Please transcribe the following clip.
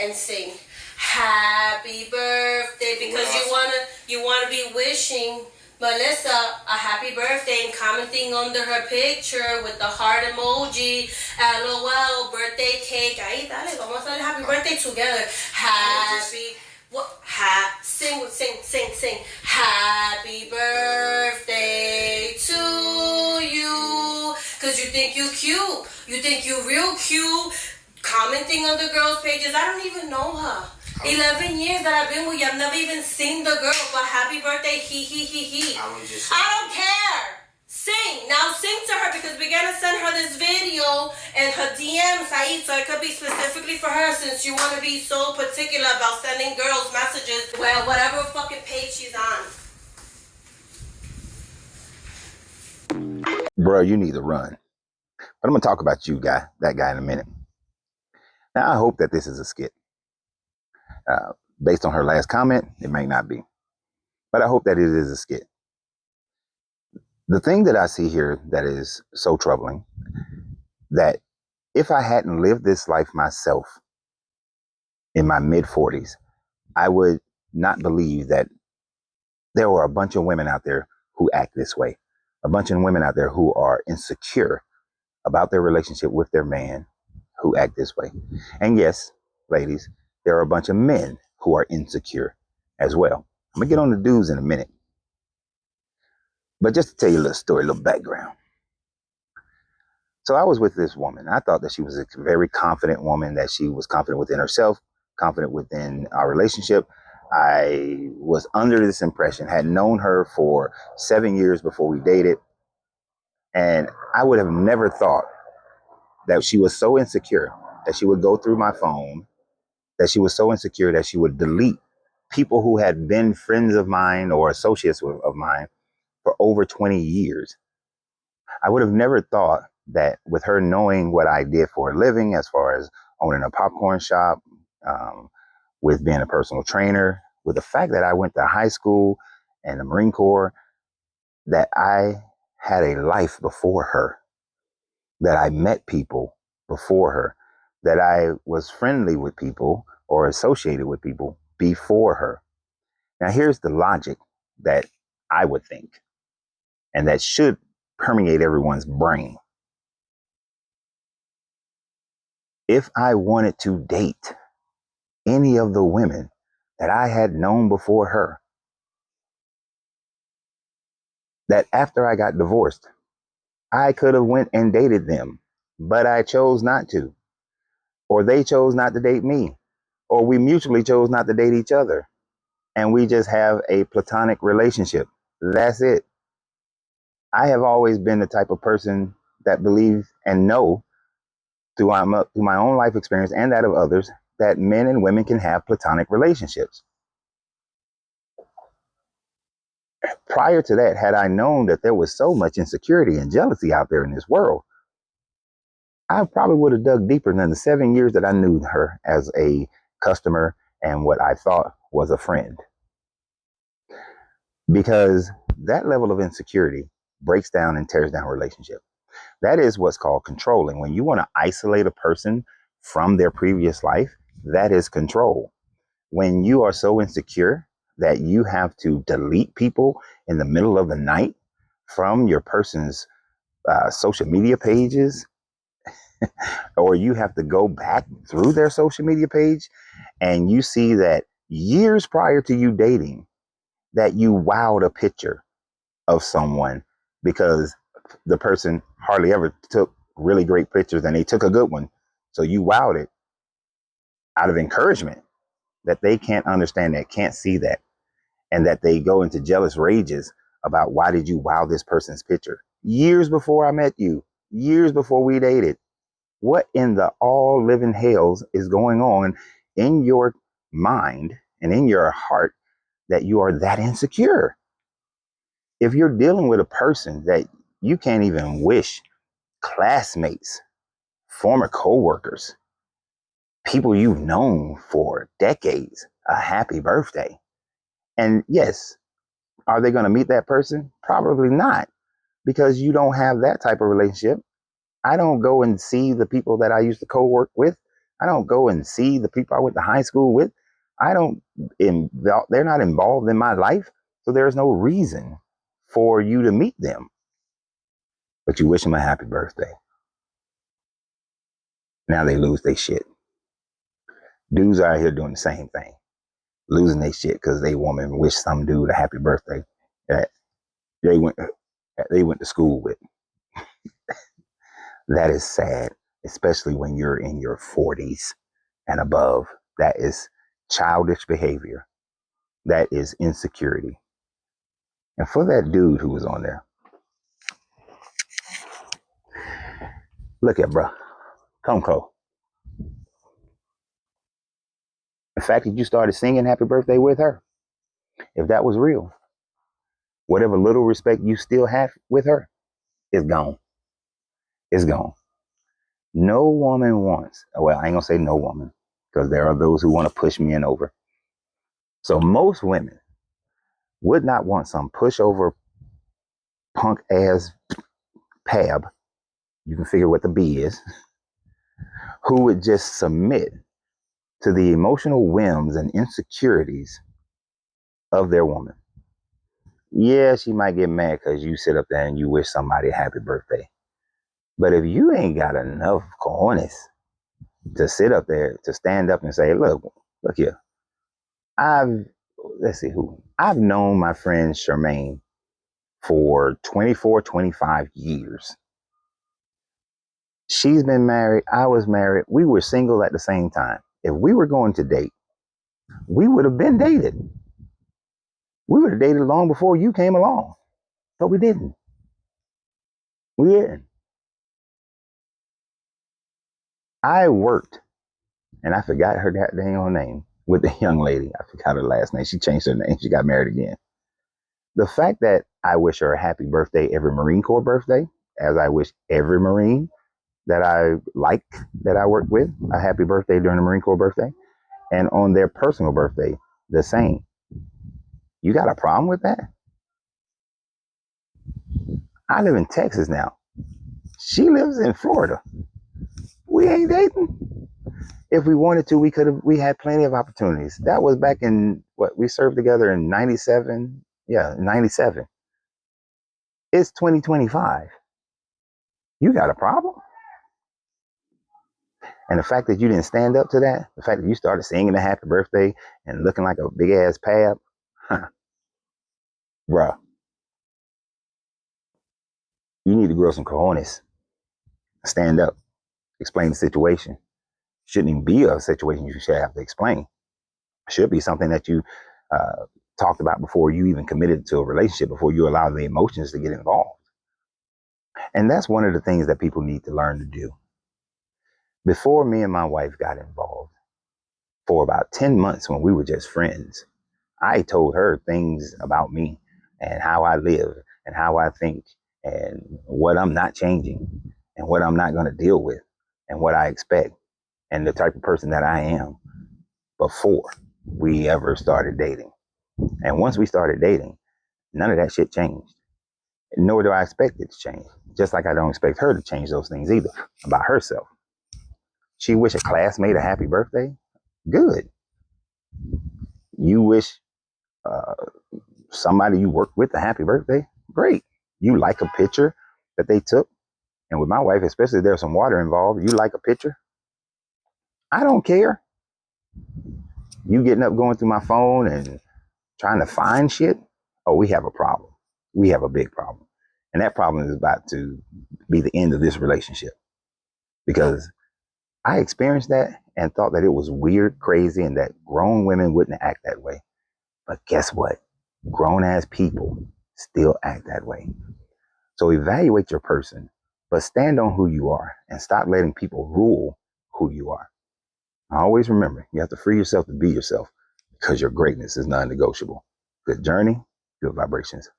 and sing happy birthday because you wanna be wishing Melissa a happy birthday and commenting under her picture with the heart emoji. LOL, birthday cake. Ahí, dale, vamos a hacer happy birthday together. Happy. What? Sing. Happy birthday to you. Cause you think you cute. You think you real cute. Commenting on the girls' pages. I don't even know her. 11 years that I've been with you, I've never even seen the girl, but happy birthday, he. I don't care. Sing. Now sing to her because we're going to send her this video and her DMs, ahí, so it could be specifically for her since you want to be so particular about sending girls messages. Well, whatever fucking page she's on. Bro, you need to run. But I'm going to talk about that guy in a minute. Now, I hope that this is a skit. Based on her last comment, it may not be. But I hope that it is a skit. The thing that I see here that is so troubling, that if I hadn't lived this life myself in my mid-40s, I would not believe that there were a bunch of women out there who act this way. A bunch of women out there who are insecure about their relationship with their man who act this way. And yes, ladies, there are a bunch of men who are insecure as well. I'm gonna get on the dudes in a minute. But just to tell you a little story, a little background. So I was with this woman. I thought that she was a very confident woman, that she was confident within herself, confident within our relationship. I was under this impression, had known her for 7 years before we dated. And I would have never thought that she was so insecure that she would go through my phone, that she was so insecure that she would delete people who had been friends of mine or associates of mine for over 20 years. I would have never thought that with her knowing what I did for a living, as far as owning a popcorn shop, with being a personal trainer, with the fact that I went to high school and the Marine Corps, that I had a life before her, that I met people before her, that I was friendly with people or associated with people before her. Now, here's the logic that I would think, and that should permeate everyone's brain. If I wanted to date any of the women that I had known before her, that after I got divorced, I could have went and dated them, but I chose not to. Or they chose not to date me. Or we mutually chose not to date each other. And we just have a platonic relationship. That's it. I have always been the type of person that believes and know through my own life experience and that of others, that men and women can have platonic relationships. Prior to that, had I known that there was so much insecurity and jealousy out there in this world, I probably would have dug deeper than the 7 years that I knew her as a customer and what I thought was a friend. Because that level of insecurity breaks down and tears down a relationship. That is what's called controlling. When you want to isolate a person from their previous life, that is control. When you are so insecure that you have to delete people in the middle of the night from your person's social media pages, or you have to go back through their social media page and you see that years prior to you dating, that you wowed a picture of someone because the person hardly ever took really great pictures and they took a good one. So you wowed it out of encouragement, that they can't understand that, can't see that, and that they go into jealous rages about why did you wow this person's picture years before I met you, years before we dated. What in the all living hells is going on in your mind and in your heart that you are that insecure? If you're dealing with a person that you can't even wish classmates, former coworkers, people you've known for decades, a happy birthday. And yes, are they going to meet that person? Probably not, because you don't have that type of relationship. I don't go and see the people that I used to co-work with. I don't go and see the people I went to high school with. I don't, they're not involved in my life. So there's no reason for you to meet them. But you wish them a happy birthday. Now they lose their shit. Dudes are out here doing the same thing, losing their shit because they woman wish some dude a happy birthday that they went to school with. That is sad, especially when you're in your 40s and above. That is childish behavior. That is insecurity. And for that dude who was on there, look at bro, come close. The fact that you started singing happy birthday with her, if that was real, whatever little respect you still have with her is gone. It's gone. No woman wants, well, I ain't gonna say no woman, because there are those who want to push men over. So most women would not want some pushover punk ass pab, you can figure what the B is, who would just submit to the emotional whims and insecurities of their woman. Yeah, she might get mad because you sit up there and you wish somebody a happy birthday. But if you ain't got enough cojones to sit up there, to stand up and say, look here, I've known my friend Charmaine for 24, 25 years. She's been married. I was married. We were single at the same time. If we were going to date, we would have been dated. We would have dated long before you came along, but we didn't. We didn't. I worked, and I forgot her dang name, with the young lady. I forgot her last name. She changed her name. She got married again. The fact that I wish her a happy birthday every Marine Corps birthday, as I wish every Marine that I like, that I work with, a happy birthday during the Marine Corps birthday, and on their personal birthday, the same. You got a problem with that? I live in Texas now. She lives in Florida. We ain't dating. If we wanted to, we had plenty of opportunities. That was back in, we served together in 97. Yeah, 97. It's 2025. You got a problem? And the fact that you didn't stand up to that, the fact that you started singing the happy birthday and looking like a big ass pab, bruh, you need to grow some cojones. Stand up, explain the situation. Shouldn't even be a situation you should have to explain. It should be something that you talked about before you even committed to a relationship, before you allow the emotions to get involved. And that's one of the things that people need to learn to do. Before me and my wife got involved, for about 10 months when we were just friends, I told her things about me and how I live and how I think and what I'm not changing and what I'm not going to deal with and what I expect and the type of person that I am before we ever started dating. And once we started dating, none of that shit changed. Nor do I expect it to change. Just like I don't expect her to change those things either about herself. She wish a classmate a happy birthday? Good. You wish somebody you work with a happy birthday? Great. You like a picture that they took? And with my wife, especially if there's some water involved, you like a picture? I don't care. You getting up, going through my phone and trying to find shit? Oh, we have a problem. We have a big problem. And that problem is about to be the end of this relationship. Because I experienced that and thought that it was weird, crazy, and that grown women wouldn't act that way. But guess what? Grown ass people still act that way. So evaluate your person, but stand on who you are and stop letting people rule who you are. Always remember, you have to free yourself to be yourself because your greatness is non-negotiable. Good journey, good vibrations.